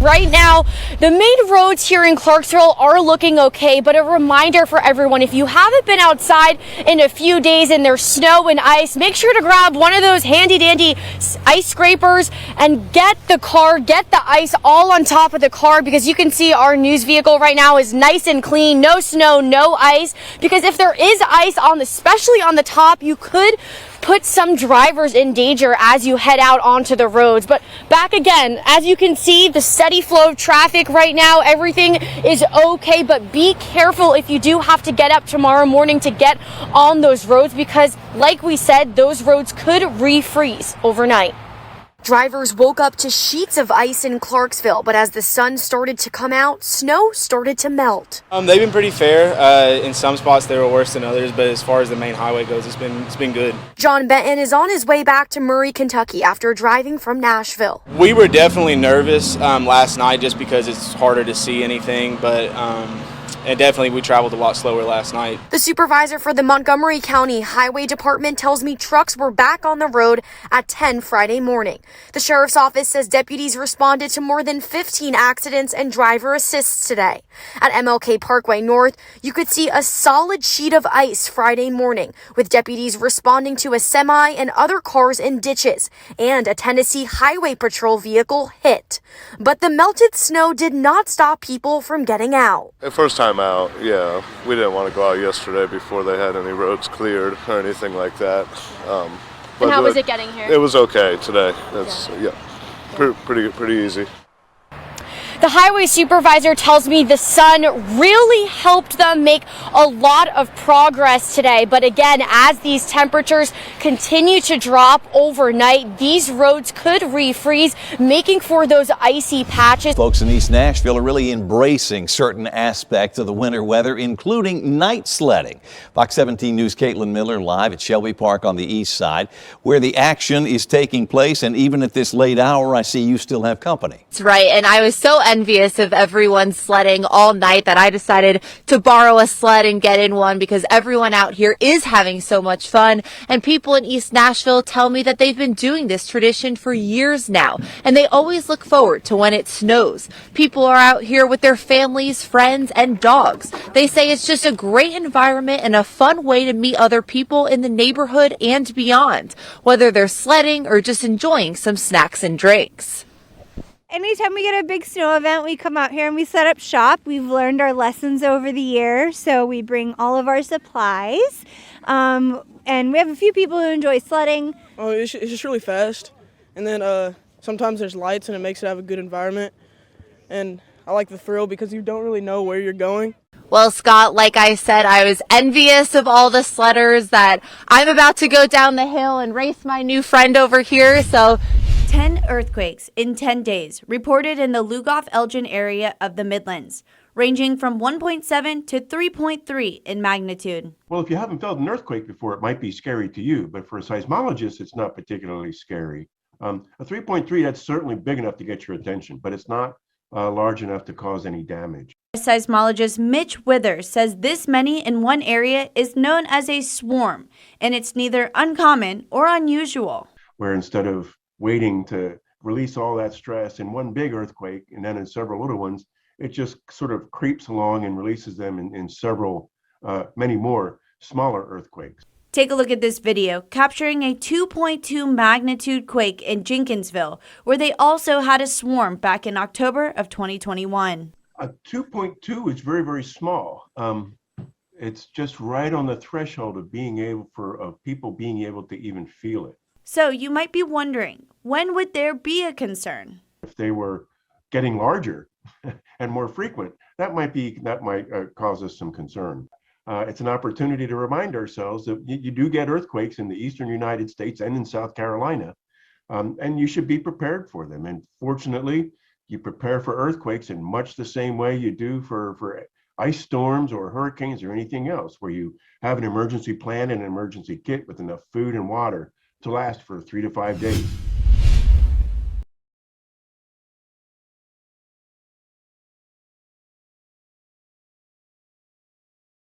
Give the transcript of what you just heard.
Right now, the main roads here in Clarksville are looking okay, but a reminder for everyone, if you haven't been outside in a few days and there's snow and ice, make sure to grab one of those handy dandy ice scrapers and get the ice all on top of the car, because you can see our news vehicle right now is nice and clean, no snow, no ice, because if there is ice especially on the top, you could put some drivers in danger as you head out onto the roads. But back again, as you can see, the steady flow of traffic right now, everything is okay, but be careful if you do have to get up tomorrow morning to get on those roads, because like we said, those roads could refreeze overnight. Drivers woke up to sheets of ice in Clarksville, but as the sun started to come out, snow started to melt. They've been pretty fair. In some spots they were worse than others, but as far as the main highway goes, it's been good. John Benton is on his way back to Murray, Kentucky after driving from Nashville. We were definitely nervous last night just because it's harder to see anything, but and definitely we traveled a lot slower last night. The supervisor for the Montgomery County Highway Department tells me trucks were back on the road at 10 Friday morning. The sheriff's office says deputies responded to more than 15 accidents and driver assists today. At MLK Parkway North, you could see a solid sheet of ice Friday morning, with deputies responding to a semi and other cars in ditches, and a Tennessee Highway Patrol vehicle hit. But the melted snow did not stop people from getting out. The first time out, yeah. We didn't want to go out yesterday before they had any roads cleared or anything like that. And how was it getting here? It was okay today. Pretty easy. The highway supervisor tells me the sun really helped them make a lot of progress today. But again, as these temperatures continue to drop overnight, these roads could refreeze, making for those icy patches. Folks in East Nashville are really embracing certain aspects of the winter weather, including night sledding. Fox 17 News' Caitlin Miller live at Shelby Park on the east side, where the action is taking place. And even at this late hour, I see you still have company. That's right. And I was so envious of everyone sledding all night that I decided to borrow a sled and get in one, because everyone out here is having so much fun. And people in East Nashville tell me that they've been doing this tradition for years now, and they always look forward to when it snows. People are out here with their families, friends, and dogs. They say it's just a great environment and a fun way to meet other people in the neighborhood and beyond, whether they're sledding or just enjoying some snacks and drinks. Anytime we get a big snow event, we come out here and we set up shop. We've learned our lessons over the year, so we bring all of our supplies. And we have a few people who enjoy sledding. Oh, it's just really fast. And then sometimes there's lights and it makes it have a good environment. And I like the thrill because you don't really know where you're going. Well, Scott, like I said, I was envious of all the sledders that I'm about to go down the hill and race my new friend over here, so 10 earthquakes in 10 days reported in the Lugoff-Elgin area of the Midlands, ranging from 1.7 to 3.3 in magnitude. Well, if you haven't felt an earthquake before, it might be scary to you, but for a seismologist, it's not particularly scary. A 3.3, that's certainly big enough to get your attention, but it's not large enough to cause any damage. Seismologist Mitch Withers says this many in one area is known as a swarm, and it's neither uncommon or unusual. Where instead of waiting to release all that stress in one big earthquake and then in several little ones, it just sort of creeps along and releases them in several, many more smaller earthquakes. Take a look at this video capturing a 2.2 magnitude quake in Jenkinsville, where they also had a swarm back in October of 2021. A 2.2 is very, very small. It's just right on the threshold of people being able to even feel it. So you might be wondering, when would there be a concern? If they were getting larger and more frequent, that might cause us some concern. It's an opportunity to remind ourselves that you do get earthquakes in the eastern United States and in South Carolina, and you should be prepared for them. And fortunately, you prepare for earthquakes in much the same way you do for ice storms or hurricanes or anything else, where you have an emergency plan and an emergency kit with enough food and water to last for 3 to 5 days.